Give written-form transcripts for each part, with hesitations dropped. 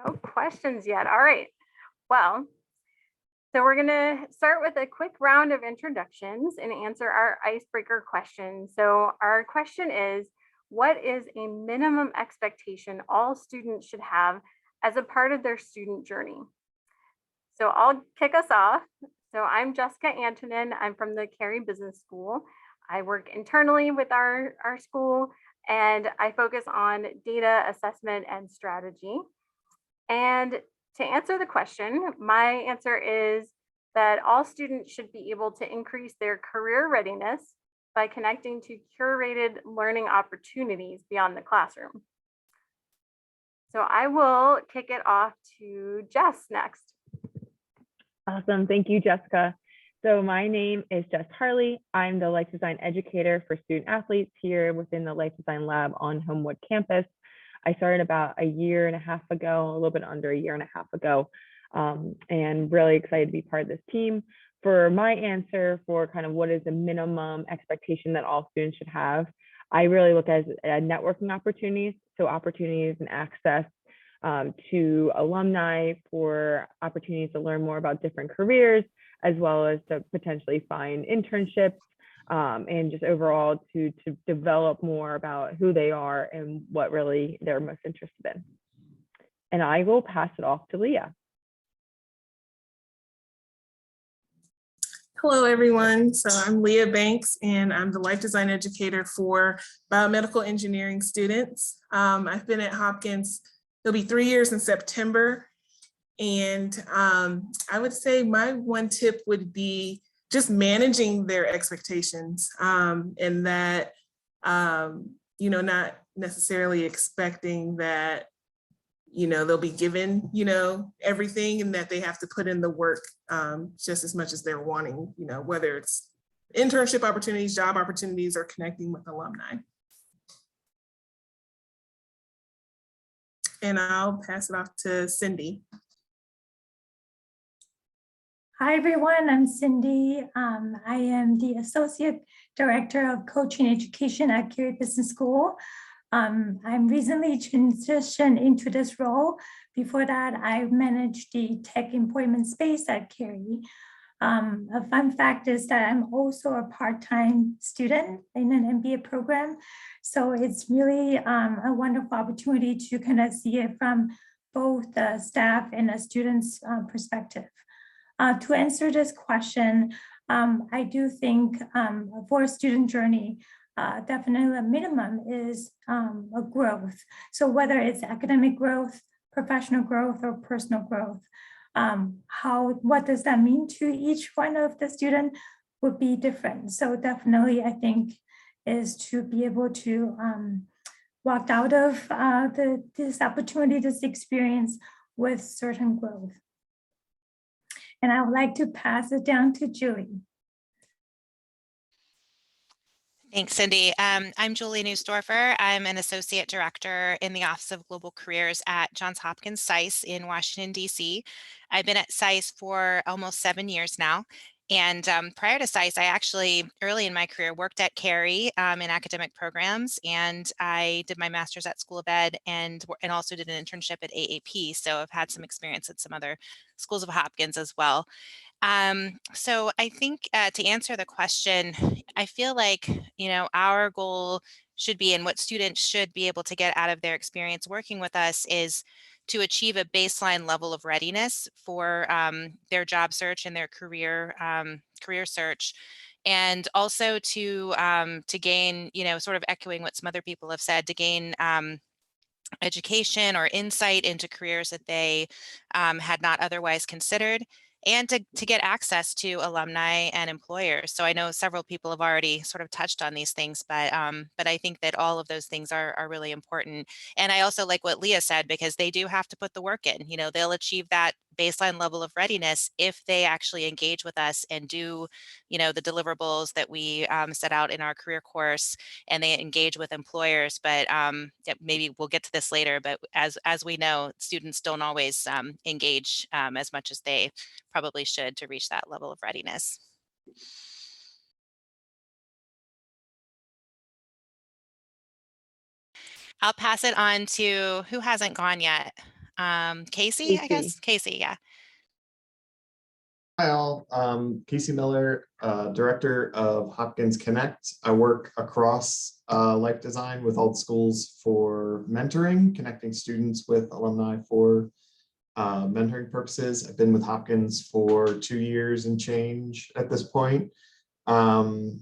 No questions yet. All right. Well, so we're going to start with a quick round of introductions and answer our icebreaker question. So our question is, what is a minimum expectation all students should have as a part of their student journey? So I'll kick us off. So I'm Jessica Antonin. I'm from the Carey Business School. I work internally with our school, and I focus on data assessment and strategy. And to answer the question, my answer is that all students should be able to increase their career readiness by connecting to curated learning opportunities beyond the classroom. So I will kick it off to Jess next. Awesome. Thank you, Jessica. So my name is Jess Harley. I'm the life design educator for student athletes here within the Life Design Lab on Homewood campus. I started about a year and a half ago, a little bit under a year and a half ago, and really excited to be part of this team. For my answer for kind of what is the minimum expectation that all students should have, I really look at networking opportunities, so opportunities and access to alumni for opportunities to learn more about different careers, as well as to potentially find internships and just overall to develop more about who they are and what really they're most interested in. And I will pass it off to Leah. Hello, everyone. So I'm Leah Banks, and I'm the life design educator for biomedical engineering students. I've been at Hopkins, it'll be 3 years in September. And I would say my one tip would be just managing their expectations, and that, not necessarily expecting that, they'll be given, everything, and that they have to put in the work just as much as they're wanting, whether it's internship opportunities, job opportunities, or connecting with alumni. And I'll pass it off to Cindy. Hi, everyone. I'm Cindy. I am the Associate Director of Coaching Education at Carey Business School. I'm recently transitioned into this role. Before that, I managed the tech employment space at Carey. A fun fact is that I'm also a part-time student in an MBA program. So it's really a wonderful opportunity to kind of see it from both the staff and the students' perspective. To answer this question, I do think for a student journey, definitely a minimum is a growth. So whether it's academic growth, professional growth, or personal growth, what does that mean to each one of the student would be different. So definitely, I think, is to be able to walk out of this opportunity, this experience with certain growth. And I would like to pass it down to Julie. Thanks, Cindy. I'm Julie Neusdorfer. I'm an associate director in the Office of Global Careers at Johns Hopkins SAIS in Washington, D.C. I've been at SAIS for almost 7 years now. And prior to SAIS, I actually, early in my career, worked at Carey in academic programs, and I did my master's at School of Ed and also did an internship at AAP. So I've had some experience at some other schools of Hopkins as well. So I think to answer the question, I feel like, our goal should be, and what students should be able to get out of their experience working with us, is to achieve a baseline level of readiness for their job search and their career search, and also to gain, sort of echoing what some other people have said, to gain education or insight into careers that they had not otherwise considered, and to get access to alumni and employers. So I know several people have already sort of touched on these things, but I think that all of those things are really important. And I also like what Leah said, because they do have to put the work in. They'll achieve that baseline level of readiness if they actually engage with us and do, the deliverables that we set out in our career course, and they engage with employers. But maybe we'll get to this later, but as we know, students don't always engage as much as they probably should to reach that level of readiness. I'll pass it on to who hasn't gone yet. Casey, I guess. Casey, yeah. Hi all, Casey Miller, Director of Hopkins Connect. I work across life design with all schools for mentoring, connecting students with alumni for mentoring purposes. I've been with Hopkins for 2 years and change at this point. In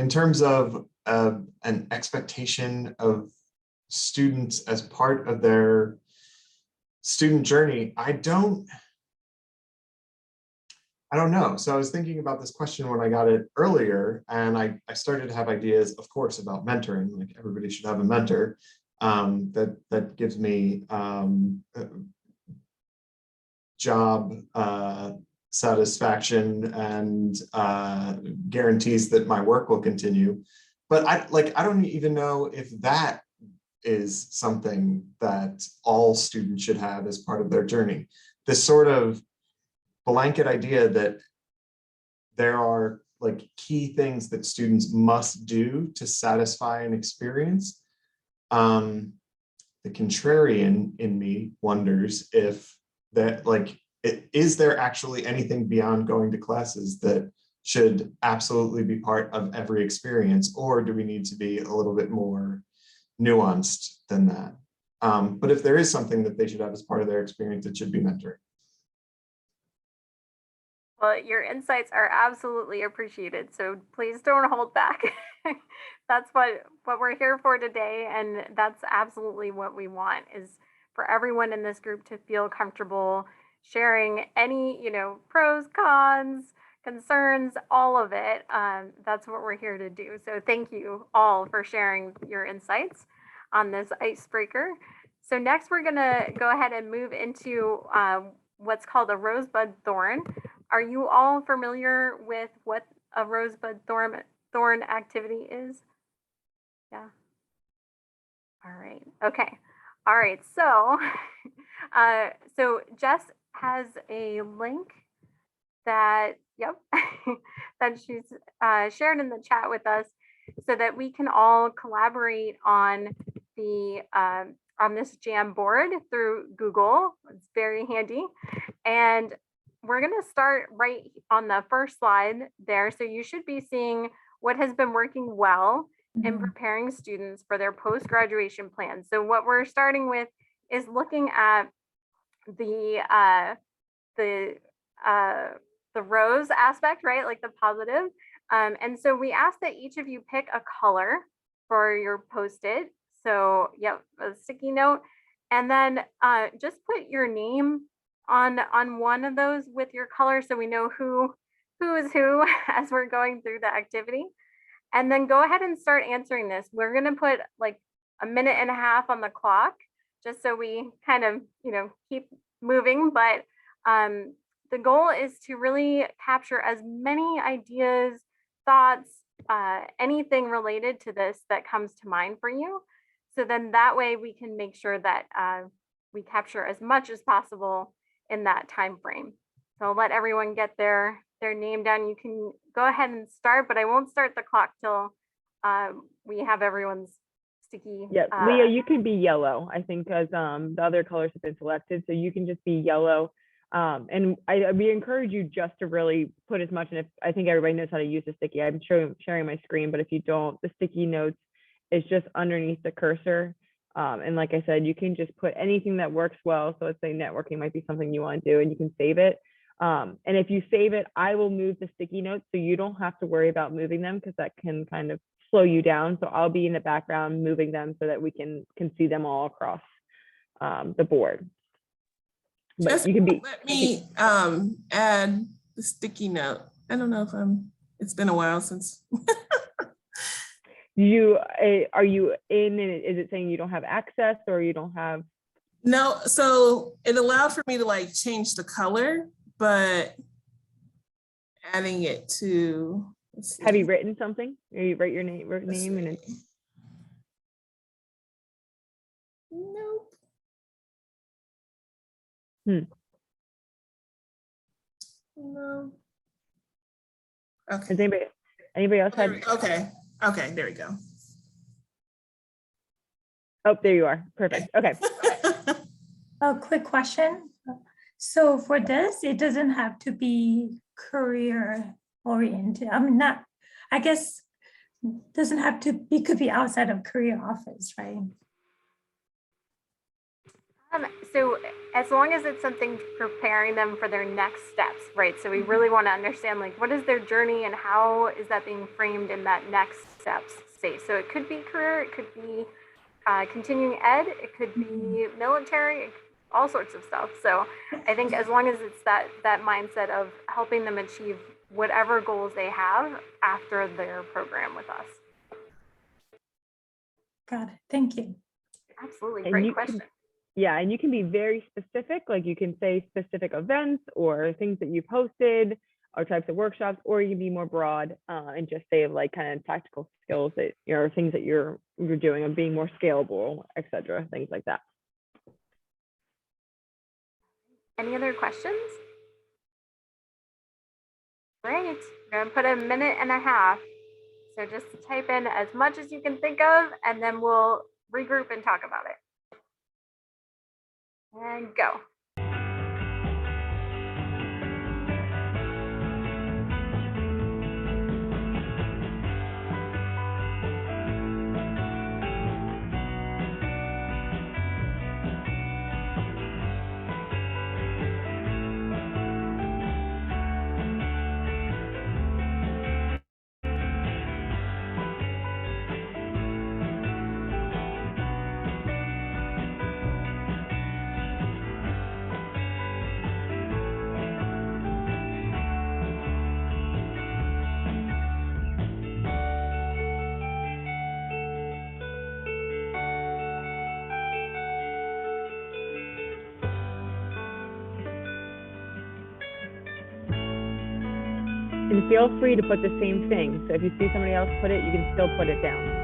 terms of an expectation of students as part of their student journey, I don't know. So I was thinking about this question when I got it earlier, and I started to have ideas, of course, about mentoring. Like everybody should have a mentor that gives me job satisfaction and guarantees that my work will continue. But I don't even know if that is something that all students should have as part of their journey. This sort of blanket idea that there are like key things that students must do to satisfy an experience. The contrarian in me wonders if that, like, is there actually anything beyond going to classes that should absolutely be part of every experience, or do we need to be a little bit more nuanced than that? But if there is something that they should have as part of their experience, it should be mentoring. Well, your insights are absolutely appreciated, so please don't hold back. That's what we're here for today, and that's absolutely what we want, is for everyone in this group to feel comfortable sharing any, pros, cons, concerns, all of it. That's what we're here to do. So thank you all for sharing your insights on this icebreaker. So next we're gonna go ahead and move into what's called a rosebud thorn. Are you all familiar with what a rosebud thorn activity is? Yeah. All right. Okay. All right. So, so Jess has a link that, that she's shared in the chat with us, so that we can all collaborate on the on this Jamboard through Google. It's very handy, and we're going to start right on the first slide there. So you should be seeing what has been working well in preparing students for their post-graduation plans. So what we're starting with is looking at the rose aspect, right? Like the positive. And so we ask that each of you pick a color for your Post-it. So a sticky note, and then just put your name on one of those with your color, so we know who is who as we're going through the activity. And then go ahead and start answering this. We're going to put like a minute and a half on the clock, just so we kind of keep moving. But the goal is to really capture as many ideas, thoughts, anything related to this that comes to mind for you. So then that way we can make sure that we capture as much as possible in that time frame. So I'll let everyone get their name down. You can go ahead and start, but I won't start the clock till we have everyone's sticky. Yeah, Leah, you can be yellow, I think, because the other colors have been selected, so you can just be yellow. And we encourage you just to really put as much, and I think everybody knows how to use the sticky. I'm sharing my screen, but if you don't, the sticky notes is just underneath the cursor. And like I said, you can just put anything that works well. So let's say networking might be something you want to do, and you can save it. And if you save it, I will move the sticky notes, so you don't have to worry about moving them, because that can kind of slow you down. So I'll be in the background moving them so that we can see them all across the board. But Just you can be. Let me add the sticky note. I don't know if it's been a while since. Are you in, and is it saying you don't have access, or you don't have? No, so it allowed for me to like change the color, but adding it to, Have you written something? Or you write your name and it's. Nope. No. Okay. Has anybody else had? Okay, there we go. Oh, there you are. Perfect. Okay. A quick question. So for this, it doesn't have to be career oriented. I mean, not, I guess, doesn't have to be, could be outside of career office, right? So as long as it's something preparing them for their next steps, right? So we really want to understand like what is their journey and how is that being framed in that next steps state. So it could be career, it could be continuing ed, it could be military, all sorts of stuff. So I think as long as it's that mindset of helping them achieve whatever goals they have after their program with us. Got it. Thank you. Absolutely, And great you question. Yeah, and you can be very specific, like you can say specific events or things that you've hosted or types of workshops, or you can be more broad and just say like kind of tactical skills that things that you're doing and being more scalable, etc. Things like that. Any other questions? Great. We're gonna put a minute and a half. So just type in as much as you can think of, and then we'll regroup and talk about it. And go. And feel free to put the same thing. So if you see somebody else put it, you can still put it down.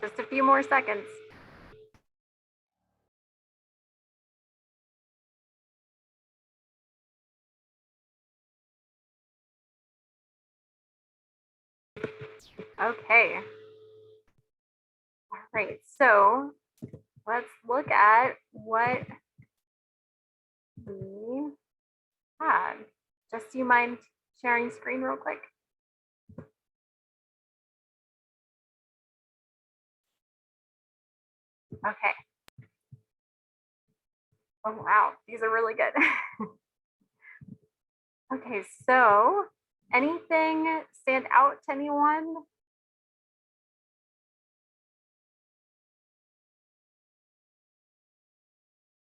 Just a few more seconds. Okay. All right, so let's look at what we had. Just do you mind sharing screen real quick? Okay. Oh, wow, these are really good. Okay, so anything stand out to anyone?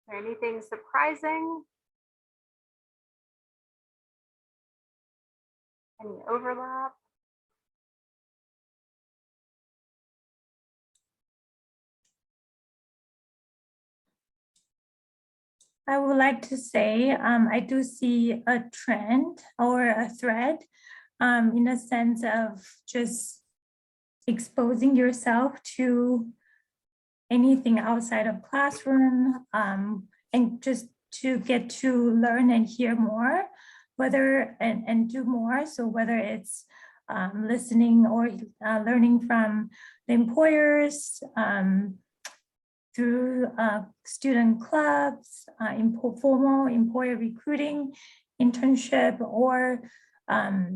Or anything surprising? Any overlap? I would like to say I do see a trend or a thread in a sense of just exposing yourself to anything outside of classroom and just to get to learn and hear more, whether and do more. So whether it's listening or learning from the employers, through student clubs, formal employer recruiting, internship, or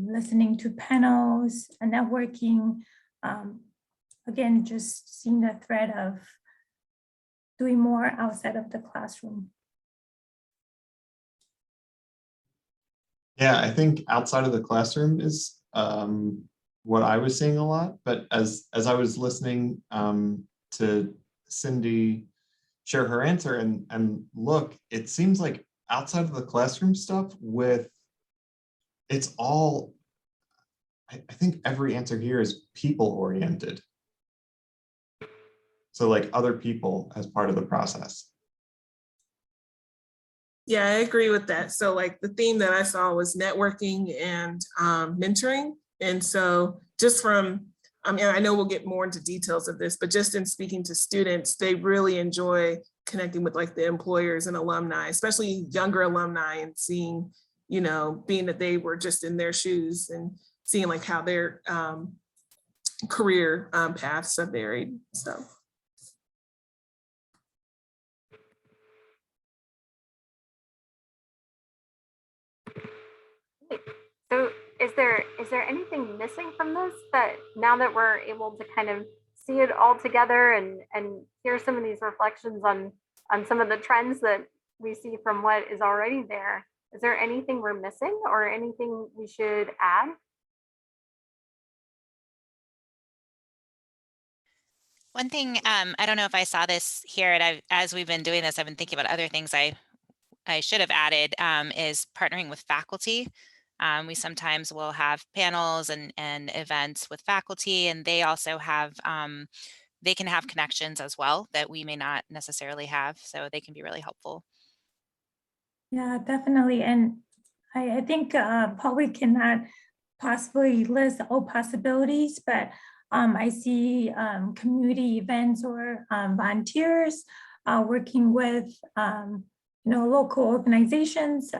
listening to panels, networking. Again, just seeing the thread of doing more outside of the classroom. Yeah, I think outside of the classroom is what I was seeing a lot. But as I was listening to Cindy share her answer and look, it seems like outside of the classroom stuff it's all, I think every answer here is people oriented. So like other people as part of the process. Yeah, I agree with that. So like the theme that I saw was networking and mentoring. And so just from, I mean, I know we'll get more into details of this, but just in speaking to students, they really enjoy connecting with like the employers and alumni, especially younger alumni, and seeing, you know, being that they were just in their shoes and seeing like how their career paths have varied. So. So is there anything missing from this, that now that we're able to kind of see it all together and hear some of these reflections on some of the trends that we see from what is already there, is there anything we're missing or anything we should add? One thing, I don't know if I saw this here, and as we've been doing this, I've been thinking about other things I should have added, is partnering with faculty. We sometimes will have panels and events with faculty, and they also have, they can have connections as well that we may not necessarily have, so they can be really helpful. Yeah, definitely. And I think probably cannot possibly list all possibilities, but I see community events or volunteers working with local organizations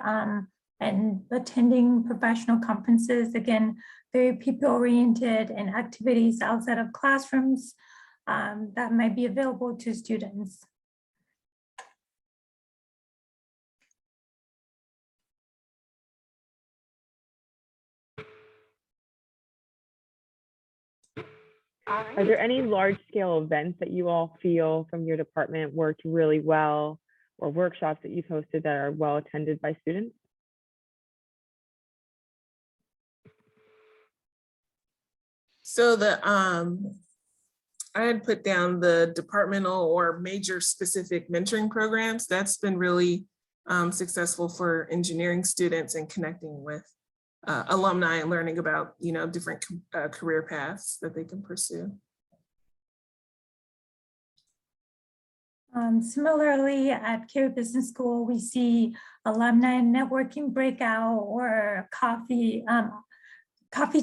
and attending professional conferences, again, very people-oriented, and activities outside of classrooms that might be available to students. Are there any large scale events that you all feel from your department worked really well, or workshops that you've hosted that are well attended by students? So I had put down the departmental or major specific mentoring programs. That's been really successful for engineering students and connecting with alumni and learning about, you know, different career paths that they can pursue. Similarly, at Carey Business School, we see alumni networking breakout or coffee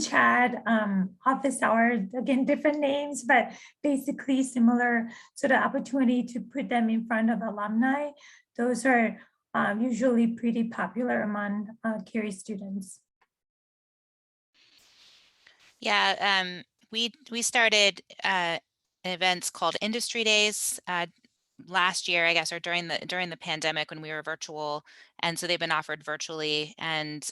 chat, office hour, again, different names, but basically similar. So the opportunity to put them in front of alumni, those are usually pretty popular among Carey students. Yeah, we started events called Industry Days last year, I guess, or during the pandemic when we were virtual, and so they've been offered virtually, and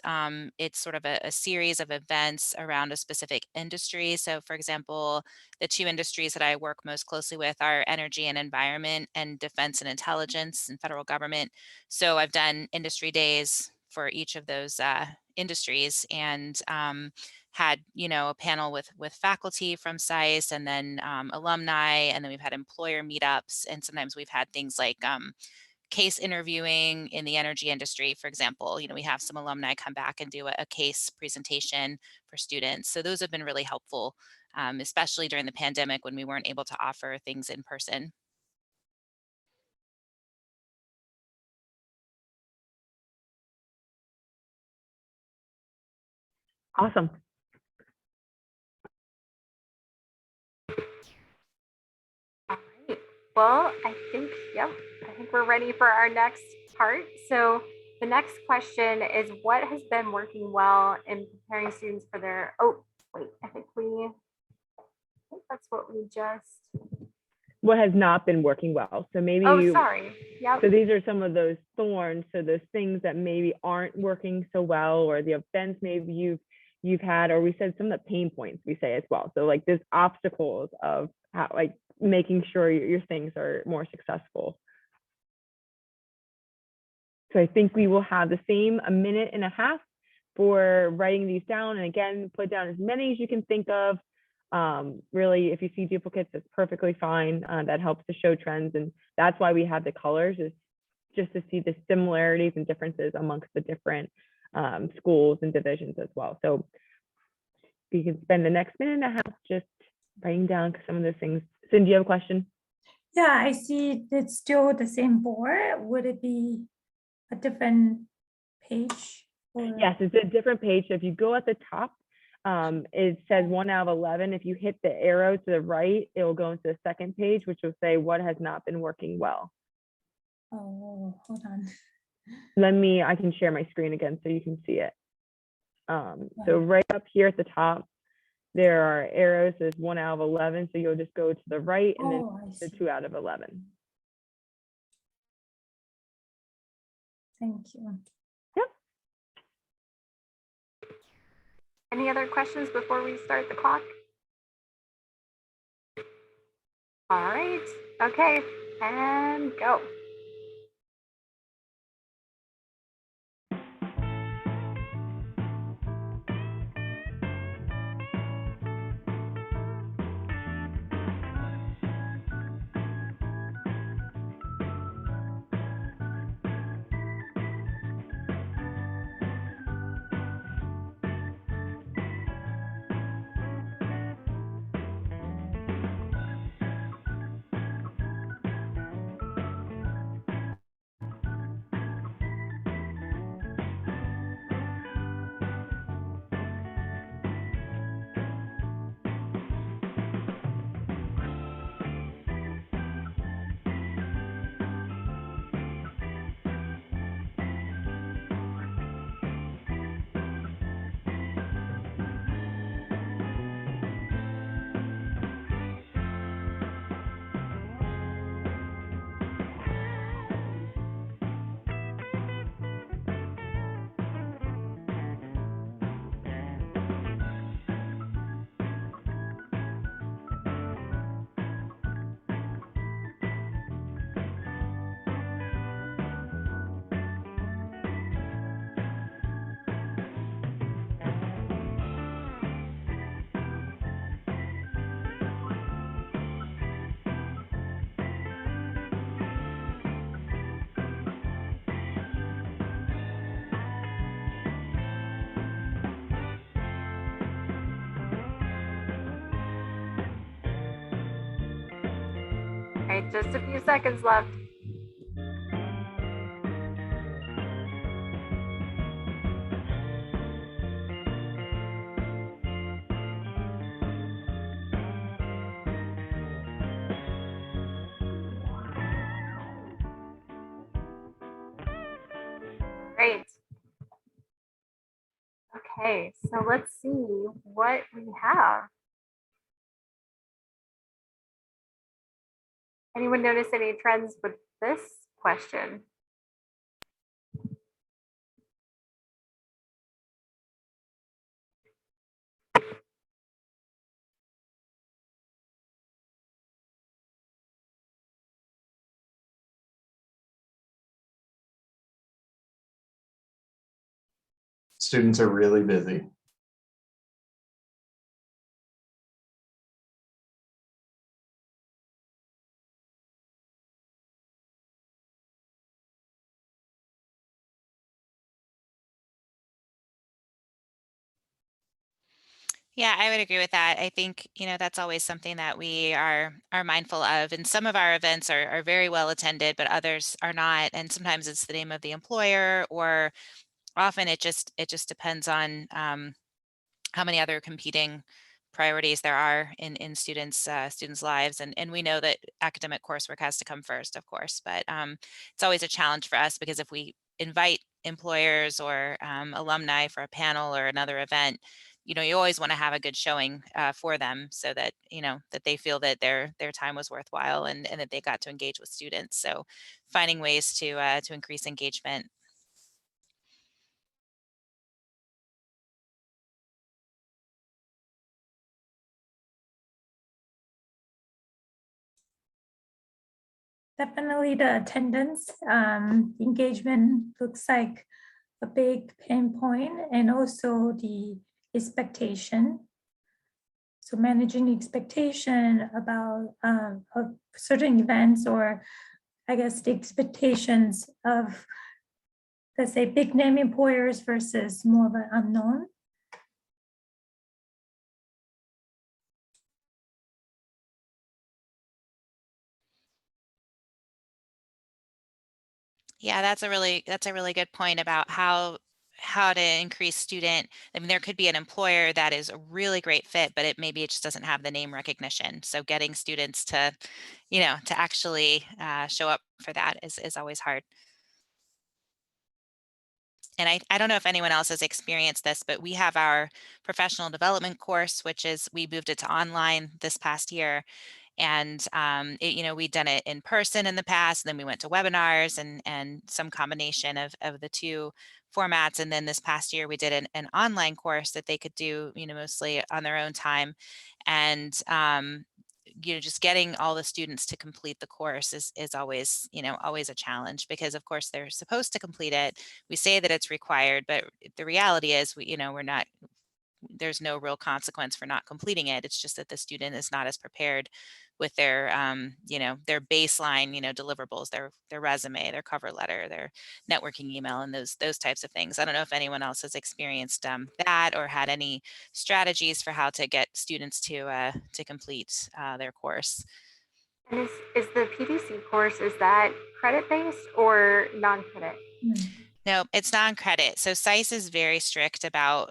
it's sort of a series of events around a specific industry. So, for example, the two industries that I work most closely with are energy and environment, and defense and intelligence, and federal government. So I've done industry days for each of those industries, and had, you know, a panel with faculty from SAIS, and then alumni, and then we've had employer meetups, and sometimes we've had things like case interviewing in the energy industry, for example. You know, we have some alumni come back and do a case presentation for students. So those have been really helpful, especially during the pandemic when we weren't able to offer things in person. Awesome. All right. Well, I think we're ready for our next part. So the next question is, what has been working well in preparing students for their, oh, wait, I think that's what we just, What has not been working well? So maybe oh, sorry. Yep. So these are some of those thorns. So those things that maybe aren't working so well, or the events maybe you've had, or we said some of the pain points we say as well. So like there's obstacles of how, like making sure your things are more successful. So I think we will have the same a minute and a half for writing these down. And again, put down as many as you can think of. Really, if you see duplicates, it's perfectly fine. That helps to show trends. And that's why we have the colors, is just to see the similarities and differences amongst the different schools and divisions as well. So we can spend the next minute and a half just writing down some of those things. Cindy, do you have a question? Yeah, I see it's still the same board. Would it be a different page? Or- Yes, it's a different page. So if you go at the top, it says 1 out of 11. If you hit the arrow to the right, it will go into the second page, which will say what has not been working well. Oh, hold on. I can share my screen again so you can see it. So right up here at the top, there are arrows, there's 1 out of 11. So you'll just go to the right and then Oh, I the see. 2 out of 11. Thank you. Any other questions before we start the clock? All right, okay, and go. All right, just a few seconds left. Great. Okay, so let's see what we have. Anyone notice any trends with this question? Students are really busy. Yeah, I would agree with that. I think, that's always something that we are mindful of. And some of our events are very well attended, but others are not. And sometimes it's the name of the employer, or often it just depends on how many other competing priorities there are in students' lives. And we know that academic coursework has to come first, of course, but it's always a challenge for us, because if we invite employers or alumni for a panel or another event, you always want to have a good showing for them, so that that they feel that their time was worthwhile, and that they got to engage with students. So finding ways to increase engagement. Definitely the attendance, engagement looks like a big pain point, and also the expectation. So managing the expectation about of certain events, or I guess the expectations of, let's say, big name employers versus more of an unknown. Yeah, that's a really good point about how to increase student. I mean, there could be an employer that is a really great fit, but maybe it just doesn't have the name recognition. So getting students to, to actually show up for that is always hard. And I don't know if anyone else has experienced this, but we have our professional development course, which is, we moved it to online this past year. And we'd done it in person in the past, and then we went to webinars and some combination of the two formats. And then this past year we did an online course that they could do, mostly on their own time. And just getting all the students to complete the course is always, always a challenge, because of course they're supposed to complete it. We say that it's required, but the reality is we're not, there's no real consequence for not completing it. It's just that the student is not as prepared with their, their baseline, deliverables, their resume, their cover letter, their networking email, and those types of things. I don't know if anyone else has experienced that, or had any strategies for how to get students to complete their course. And is the PDC course, is that credit-based or non-credit? No, it's non-credit. So SAIS is very strict about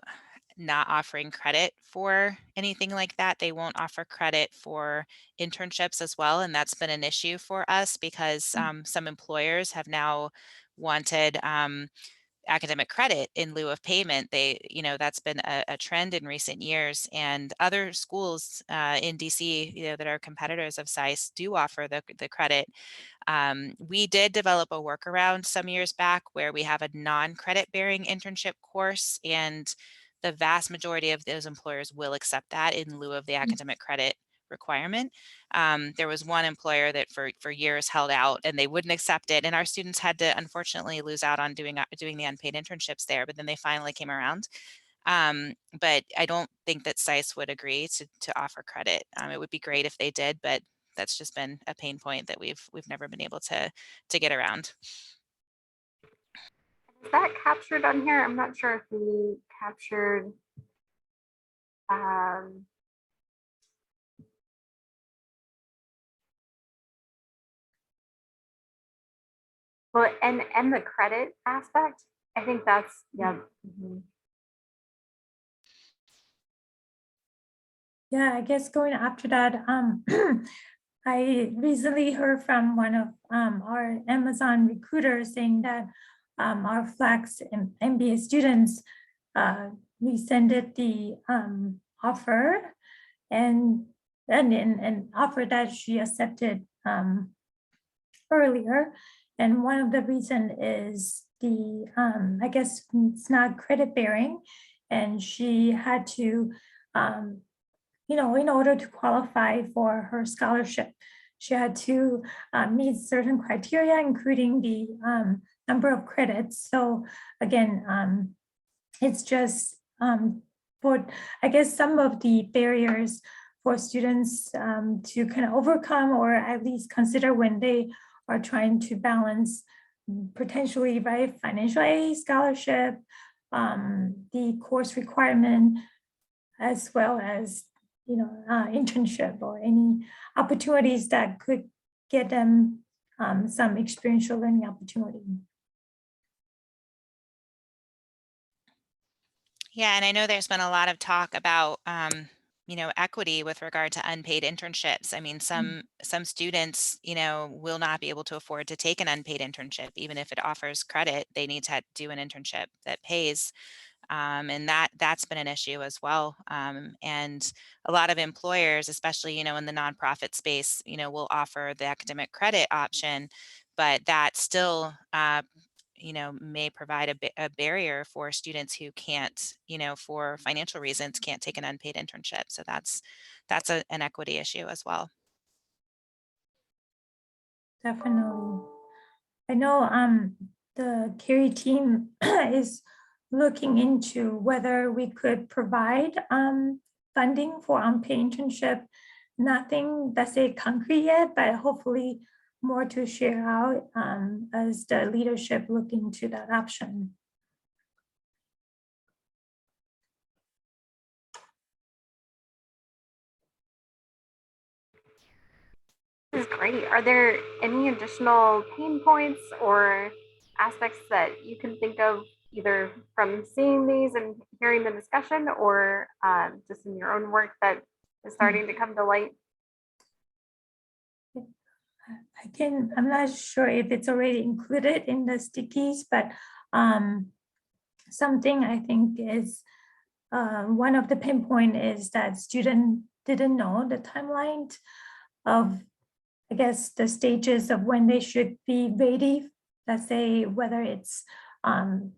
not offering credit for anything like that. They won't offer credit for internships as well. And that's been an issue for us, because some employers have now wanted academic credit in lieu of payment. That's been a trend in recent years, and other schools in DC, that are competitors of SAIS, do offer the credit. We did develop a workaround some years back where we have a non-credit bearing internship course, and the vast majority of those employers will accept that in lieu of the academic credit requirement. There was one employer that for years held out and they wouldn't accept it, and our students had to unfortunately lose out on doing the unpaid internships there, but then they finally came around. But I don't think that SAIS would agree to offer credit. It would be great if they did, but that's just been a pain point that we've never been able to get around. Is that captured on here? I'm not sure if we captured well, and the credit aspect. I think that's, yeah. Mm-hmm. Yeah, I guess going after that, I recently heard from one of our Amazon recruiters saying that our Flex and MBA students rescinded the offer and offer that she accepted earlier. And one of the reason is the, I guess it's not credit bearing, and she had to, in order to qualify for her scholarship, she had to meet certain criteria, including the number of credits. So again, it's just for, I guess, some of the barriers for students to kind of overcome, or at least consider when they are trying to balance potentially, right, financial aid, scholarship, the course requirement, as well as internship or any opportunities that could get them some experiential learning opportunity. Yeah, and I know there's been a lot of talk about equity with regard to unpaid internships. I mean, some students, will not be able to afford to take an unpaid internship, even if it offers credit. They need to do an internship that pays. And that's been an issue as well. And a lot of employers, especially, in the nonprofit space, will offer the academic credit option, but that still, may provide a barrier for students who can't, for financial reasons, can't take an unpaid internship. So that's an equity issue as well. Definitely. I know the CARE team is looking into whether we could provide funding for unpaid internship. Nothing that's say concrete yet, but hopefully more to share out as the leadership look into that option. This is great. Are there any additional pain points or aspects that you can think of either from seeing these and hearing the discussion or just in your own work that is starting to come to light? I'm not sure if it's already included in the stickies, but something I think is one of the pinpoint is that student didn't know the timeline of, I guess, the stages of when they should be ready. Let's say whether it's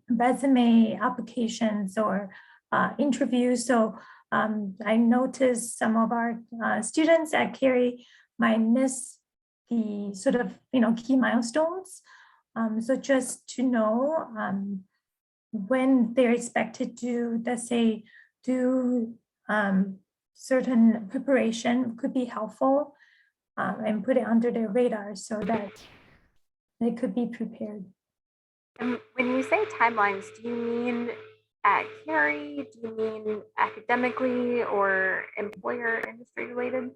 resume applications or interviews. So I noticed some of our students at Carey might miss the sort of key milestones. So just to know when they're expected to, let's say, do certain preparation could be helpful and put it under their radar so that they could be prepared. And when you say timelines, do you mean at Carey? Do you mean academically or employer industry related?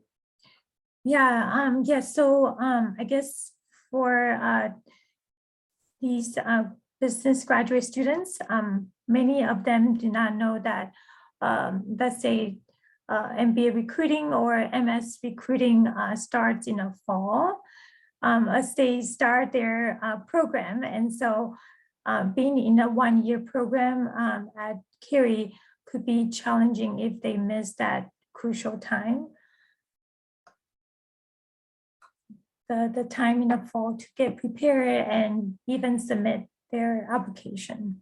Yeah, yes. So I guess for these business graduate students, many of them do not know that, let's say, MBA recruiting or MS recruiting starts in the fall as they start their program. And so being in a one-year program at Carey could be challenging if they miss that crucial time. The time in the fall to get prepared and even submit their application.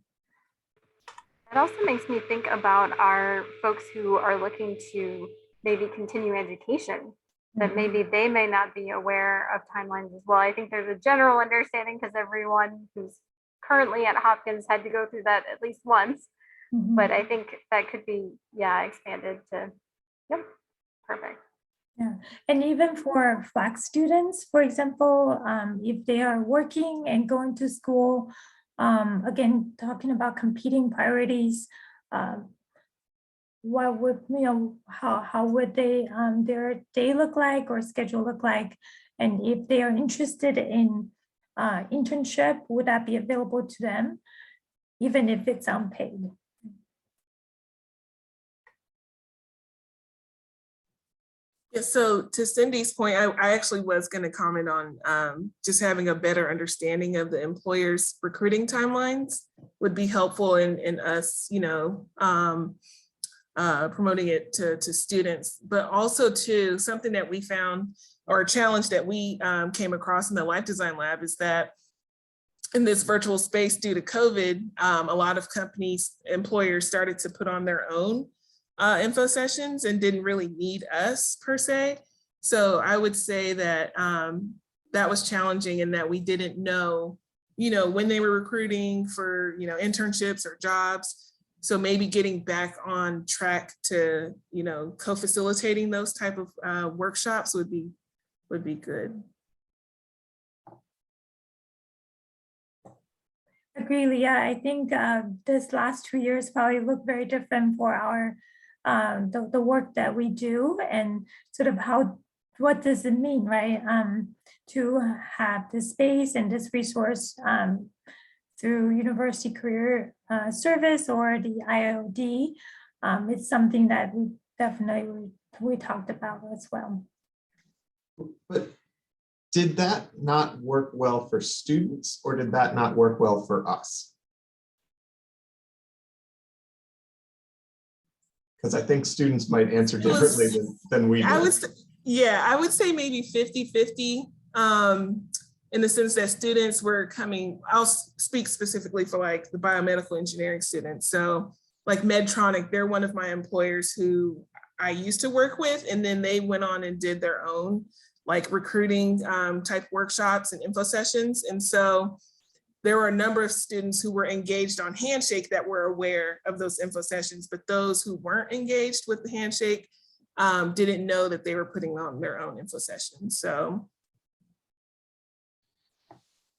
It also makes me think about our folks who are looking to maybe continue education, that maybe they may not be aware of timelines as well. I think there's a general understanding because everyone who's currently at Hopkins had to go through that at least once, but I think that could be, expanded to, perfect. Yeah, and even for flex students, for example, if they are working and going to school, again, talking about competing priorities, what would, how would they, their day look like or schedule look like? And if they are interested in internship, would that be available to them, even if it's unpaid? Yeah, so to Cindy's point, I actually was going to comment on just having a better understanding of the employer's recruiting timelines would be helpful in us, promoting it to students, but also to something that we found, or a challenge that we came across in the Life Design Lab, is that in this virtual space due to COVID, a lot of companies, employers started to put on their own info sessions and didn't really need us per se. So I would say that that was challenging in that we didn't know, when they were recruiting for, internships or jobs. So maybe getting back on track to, co-facilitating those type of workshops would be good. Agree, Leah. I think this last 2 years probably look very different for our the work that we do, and sort of what does it mean, right? To have this space and this resource through University Career Service or the IOD. It's something that we definitely we talked about as well. But did that not work well for students, or did that not work well for us? Because I think students might answer differently than we do. I would say maybe 50-50 in the sense that students were coming, I'll speak specifically for like the biomedical engineering students. So like Medtronic, they're one of my employers who I used to work with, and then they went on and did their own like recruiting type workshops and info sessions. And so there were a number of students who were engaged on Handshake that were aware of those info sessions, but those who weren't engaged with the Handshake didn't know that they were putting on their own info sessions. So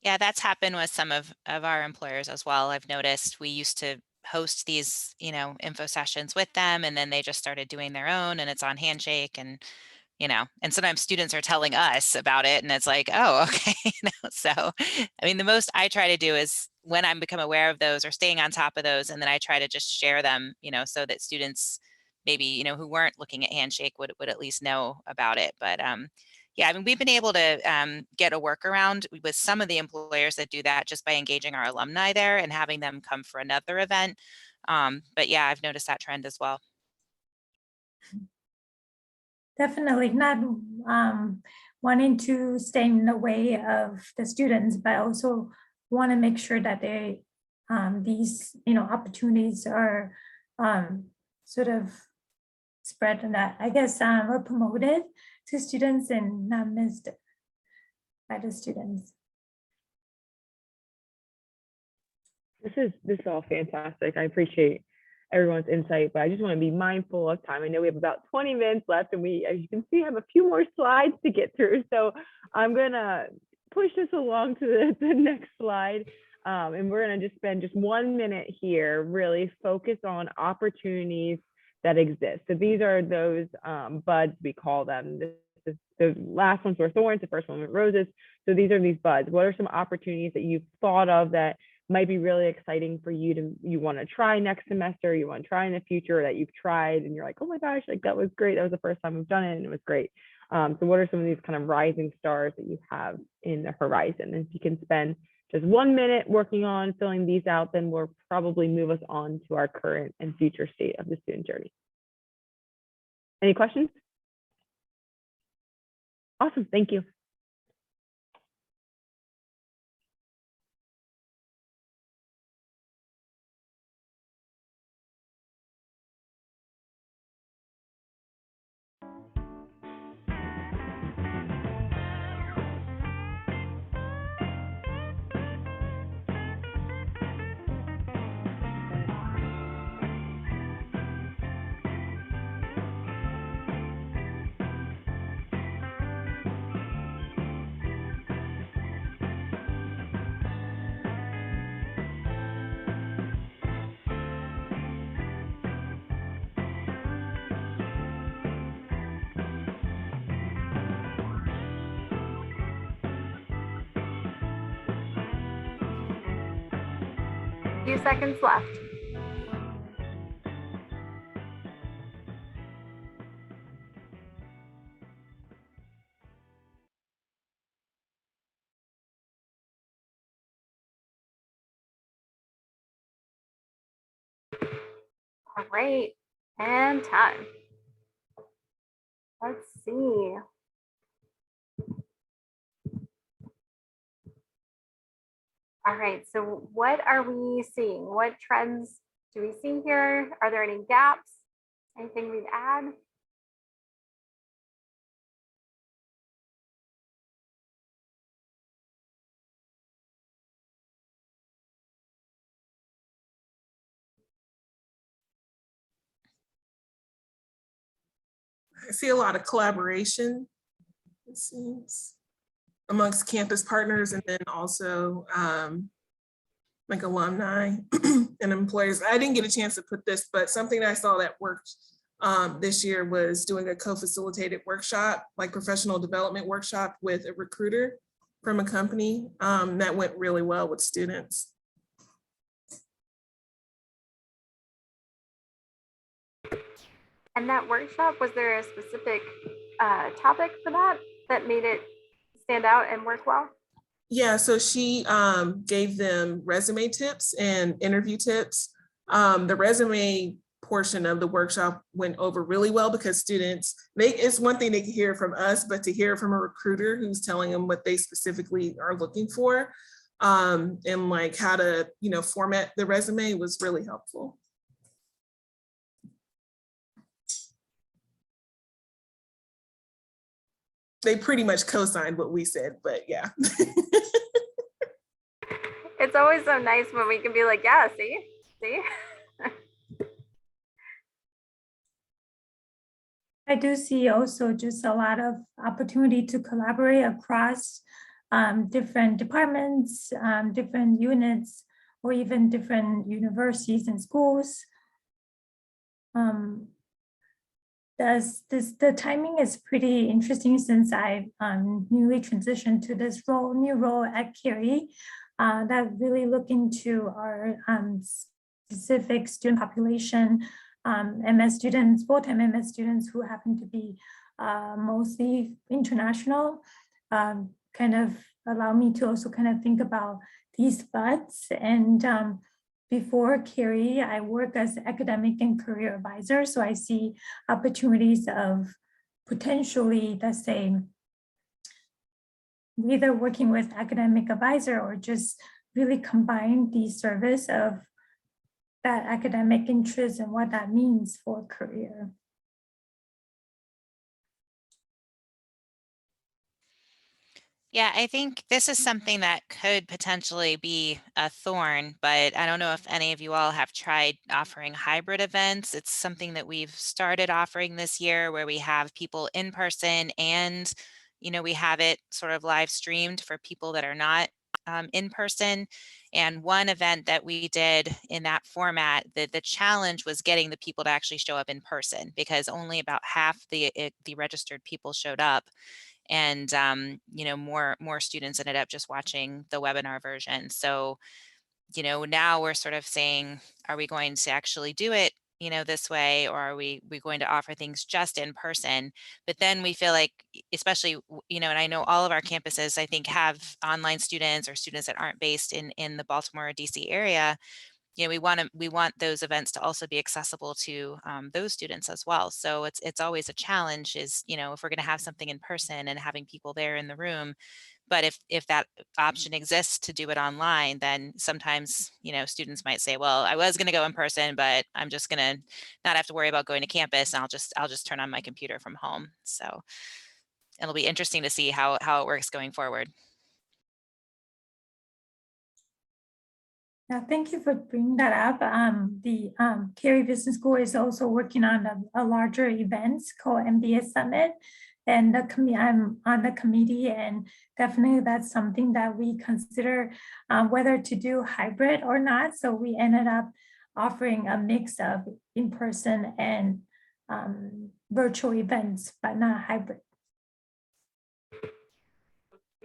Yeah, that's happened with some of our employers as well. I've noticed we used to host these, info sessions with them, and then they just started doing their own, and it's on Handshake, and and sometimes students are telling us about it, and it's like, oh, okay. So, I mean, the most I try to do is when I'm become aware of those or staying on top of those, and then I try to just share them, so that students maybe, who weren't looking at Handshake would at least know about it. But yeah, I mean, we've been able to get a workaround with some of the employers that do that just by engaging our alumni there and having them come for another event. But yeah, I've noticed that trend as well. Definitely not wanting to stay in the way of the students, but also want to make sure that they these opportunities are sort of spread and that I guess or promoted to students and not missed by the students. This is all fantastic. I appreciate everyone's insight, but I just want to be mindful of time. I know we have about 20 minutes left, and we, as you can see, have a few more slides to get through. So I'm gonna push this along to the next slide. And we're gonna just spend just 1 minute here, really focus on opportunities that exist. So these are those buds, we call them. The last ones were thorns, the first one were roses. So these are these buds. What are some opportunities that you've thought of that might be really exciting for you want to try next semester, you want to try in the future, or that you've tried and you're like, oh my gosh, like that was great. That was the first time we've done it and it was great. So what are some of these kind of rising stars that you have in the horizon? And if you can spend just 1 minute working on filling these out, then we'll probably move us on to our current and future state of the student journey. Any questions? Awesome, thank you. Few seconds left. All right, and time. Let's see. All right, so what are we seeing? What trends do we see here? Are there any gaps? Anything we'd add? I see a lot of collaboration, it seems, amongst campus partners, and then also like alumni and employers. I didn't get a chance to put this, but something I saw that worked this year was doing a co-facilitated workshop, like professional development workshop with a recruiter from a company that went really well with students. And that workshop, was there a specific topic for that made it stand out and work well? Yeah, so she gave them resume tips and interview tips. The resume portion of the workshop went over really well because students, it's one thing they can hear from us, but to hear from a recruiter who's telling them what they specifically are looking for and like how to, format the resume was really helpful. They pretty much co-signed what we said, but yeah. it's always so nice when we can be like, yeah, see. I do see also just a lot of opportunity to collaborate across different departments, different units, or even different universities and schools. The timing is pretty interesting since I newly transitioned to this new role at Curie that really look into our specific student population, MS students, full-time MS students who happen to be mostly international, kind of allow me to also kind of think about these thoughts. And before Curie, I work as academic and career advisor. So I see opportunities of potentially, let's say, either working with academic advisor or just really combine the service of that academic interest and what that means for career. Yeah, I think this is something that could potentially be a thorn, but I don't know if any of you all have tried offering hybrid events. It's something that we've started offering this year where we have people in person and, we have it sort of live streamed for people that are not in person. And one event that we did in that format, the challenge was getting the people to actually show up in person because only about half the registered people showed up. And more students ended up just watching the webinar version. So now we're sort of saying, are we going to actually do it this way, or are we going to offer things just in person? But then we feel like, especially and I know all of our campuses I think have online students or students that aren't based in the Baltimore or DC area. We want those events to also be accessible to those students as well. So it's always a challenge is, if we're going to have something in person and having people there in the room, but if that option exists to do it online, then sometimes, students might say, well, I was going to go in person, but I'm just going to not have to worry about going to campus. And I'll just turn on my computer from home. So it'll be interesting to see how it works going forward. Yeah, thank you for bringing that up. The Curie Business School is also working on a larger event called MBA Summit. And I'm on the committee, and definitely that's something that we consider whether to do hybrid or not. So we ended up offering a mix of in-person and virtual events, but not hybrid.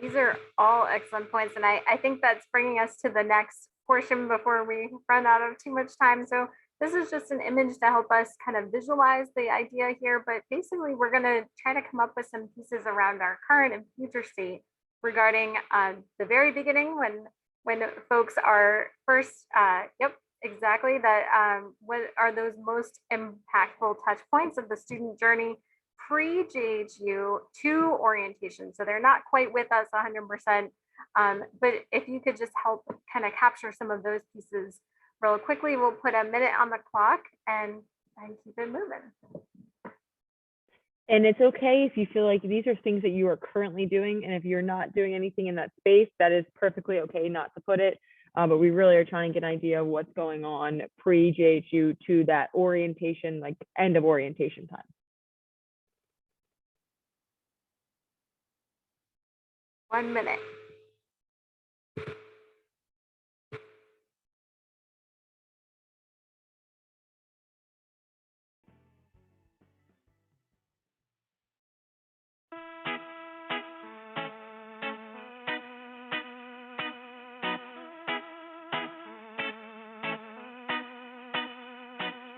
These are all excellent points. And I think that's bringing us to the next portion before we run out of too much time. So this is just an image to help us kind of visualize the idea here, but basically we're going to try to come up with some pieces around our current and future state regarding the very beginning when folks are first, exactly, that what are those most impactful touch points of the student journey pre-JHU to orientation. So they're not quite with us 100%. But if you could just help kind of capture some of those pieces real quickly, we'll put a minute on the clock and keep it moving. And it's okay if you feel like these are things that you are currently doing. And if you're not doing anything in that space, that is perfectly okay not to put it. But we really are trying to get an idea of what's going on pre-JHU to that orientation, like end of orientation time. 1 minute.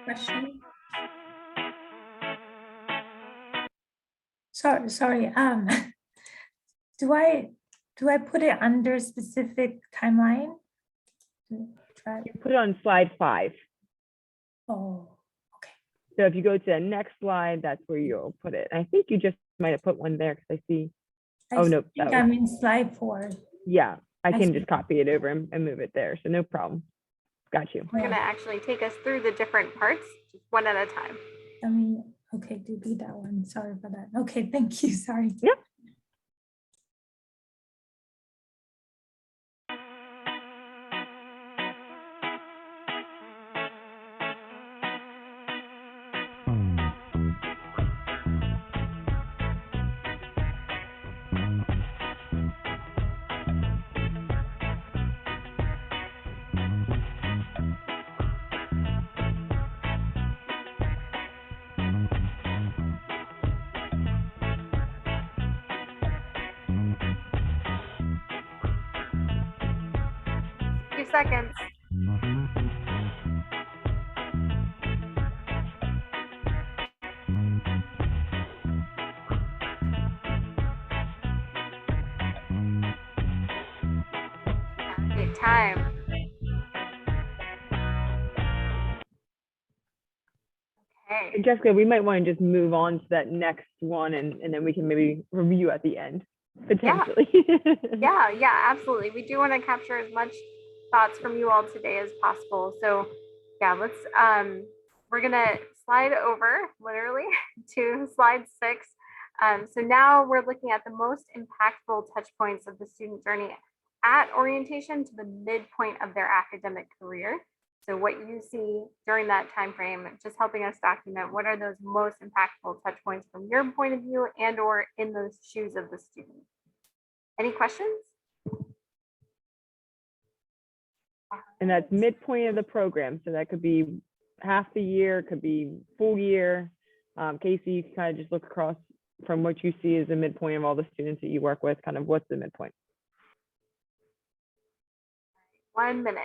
Question? Sorry. Do I put it under specific timeline? You put it on slide 5. Oh, okay. So if you go to the next slide, that's where you'll put it. I think you just might have put one there because I see. Oh, no. I think I'm in slide 4. Yeah, I can see. just copy it over and move it there. So no problem. Got you. We're going to actually take us through the different parts, just one at a time. Okay, delete that one. Sorry for that. Okay, thank you. Sorry. Yeah. seconds. Okay, time. Okay. Jessica, we might want to just move on to that next one and then we can maybe review at the end, potentially. Yeah, absolutely. We do want to capture as much thoughts from you all today as possible. So yeah, we're gonna slide over literally to slide 6. So now we're looking at the most impactful touch points of the student journey at orientation to the midpoint of their academic career. So what you see during that time frame, just helping us document what are those most impactful touch points from your point of view and or in those shoes of the student. Any questions? And that's midpoint of the program. So that could be half the year, could be full year. Casey, you can kind of just look across from what you see as the midpoint of all the students that you work with, kind of what's the midpoint? 1 minute.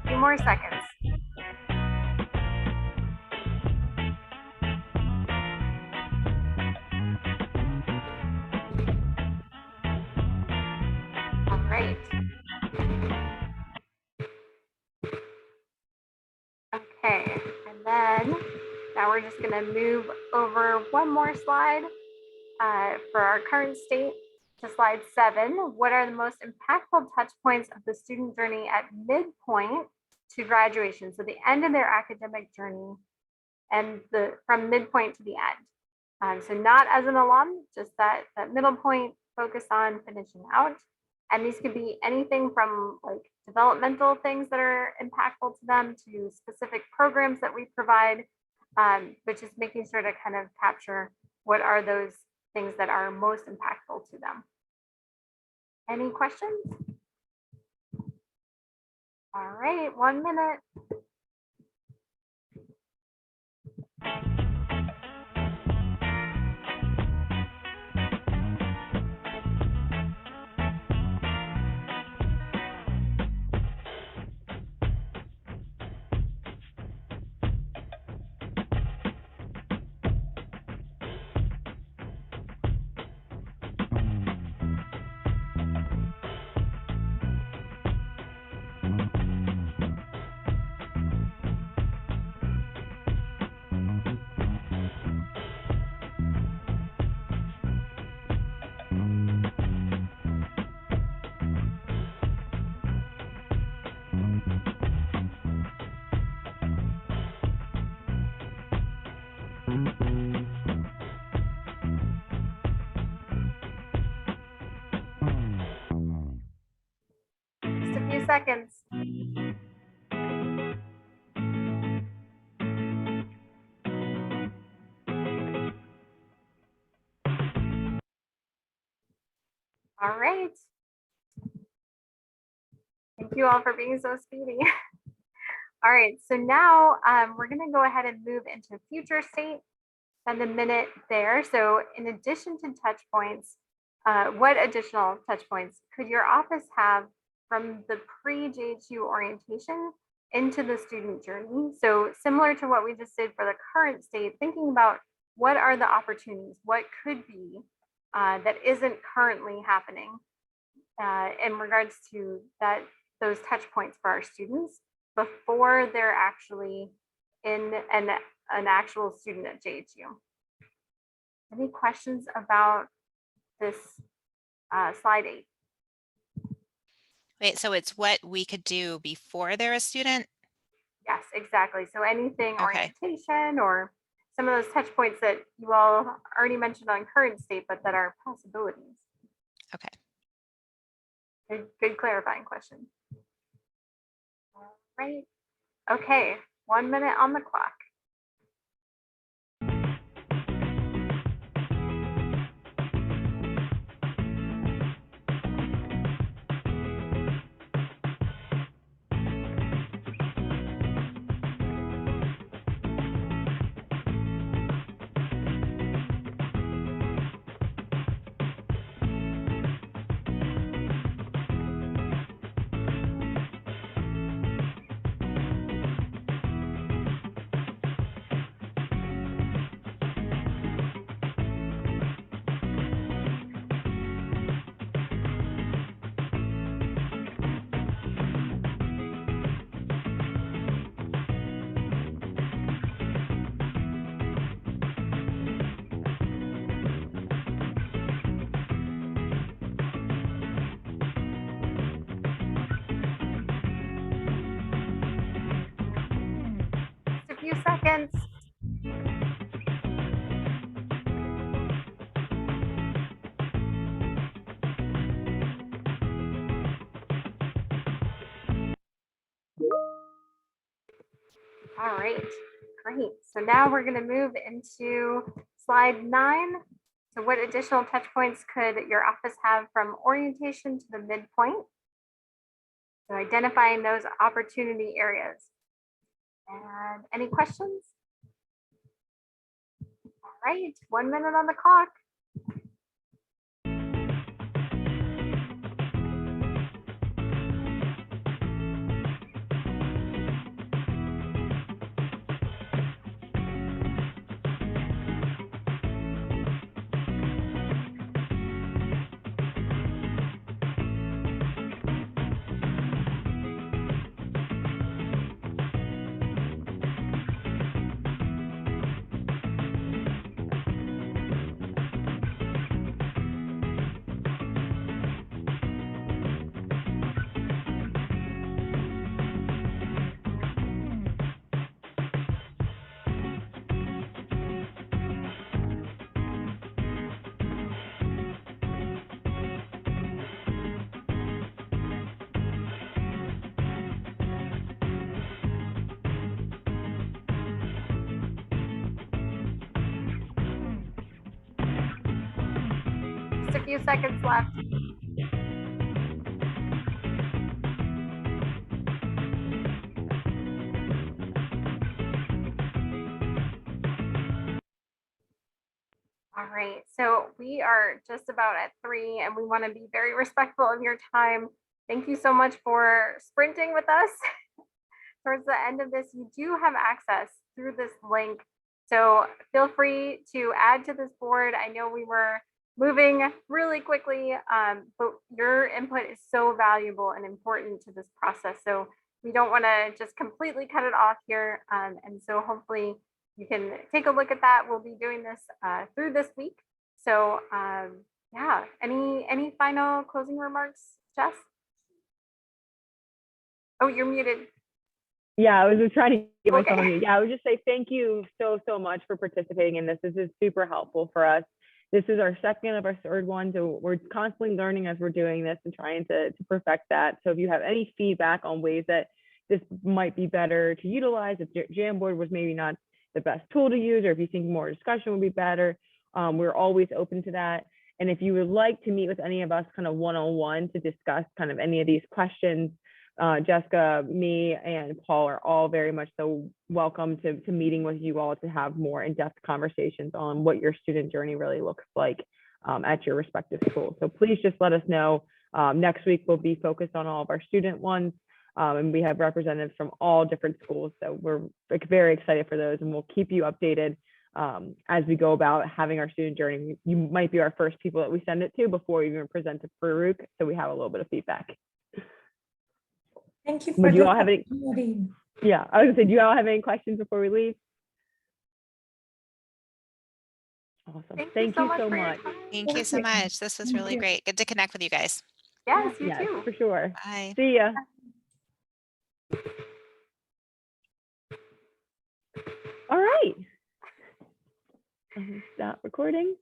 Few more seconds. All right. Okay, and then now we're just gonna move over one more slide for our current state to slide 7. What are the most impactful touch points of the student journey at midpoint to graduation? So the end of their academic journey and from midpoint to the end. So not as an alum, just that middle point, focus on finishing out. And these could be anything from like developmental things that are impactful to them to specific programs that we provide, but just making sure to kind of capture what are those things that are most impactful to them. Any questions? All right, 1 minute. Just a few seconds. All right. Thank you all for being so speedy. All right, so now we're gonna go ahead and move into future state, spend a minute there. So in addition to touch points, what additional touch points could your office have from the pre-JHU orientation into the student journey? So similar to what we just did for the current state, thinking about what are the opportunities, what could be that isn't currently happening in regards to those touch points for our students before they're actually in an actual student at JHU. Any questions about this slide 8? Wait, so it's what we could do before they're a student? Yes, exactly. So anything Okay. orientation or some of those touch points that you all already mentioned on current state, but that are possibilities. Okay. Good clarifying question. All right. Okay, 1 minute on the clock. Just a few seconds. All right, great. So now we're going to move into slide 9. So what additional touch points could your office have from orientation to the midpoint? So identifying those opportunity areas. And any questions? All right, 1 minute on the clock. Just a few seconds left. All right, so we are just about at 3 and we want to be very respectful of your time. Thank you so much for sprinting with us. Towards the end of this, you do have access through this link. So feel free to add to this board. I know we were moving really quickly, but your input is so valuable and important to this process. So we don't want to just completely cut it off here. And so hopefully you can take a look at that. We'll be doing this through this week. So yeah, any final closing remarks, Jess? Oh, you're muted. Yeah, I was just trying to get myself Okay. on mute. Yeah, I would just say thank you so much for participating in this. This is super helpful for us. This is our second of our third one, so we're constantly learning as we're doing this and trying to perfect that. So if you have any feedback on ways that this might be better to utilize, if Jamboard was maybe not the best tool to use, or if you think more discussion would be better, we're always open to that. And if you would like to meet with any of us kind of one-on-one to discuss kind of any of these questions, Jessica, me, and Paul are all very much so welcome to meeting with you all to have more in-depth conversations on what your student journey really looks like at your respective schools. So please just let us know. Next week, we'll be focused on all of our student ones, and we have representatives from all different schools. So we're very excited for those, and we'll keep you updated as we go about having our student journey. You might be our first people that we send it to before we even present to Farouk, so we have a little bit of feedback. Thank you for Would you the all have any? opportunity. Yeah, I was gonna say, do you all have any questions before we leave? Awesome. Thank you so for your much. time. Thank you so much. This was Thank really you. great. Good to connect with you guys. Yes, you Yes, too. for sure. Bye. See ya. All right. Stop recording.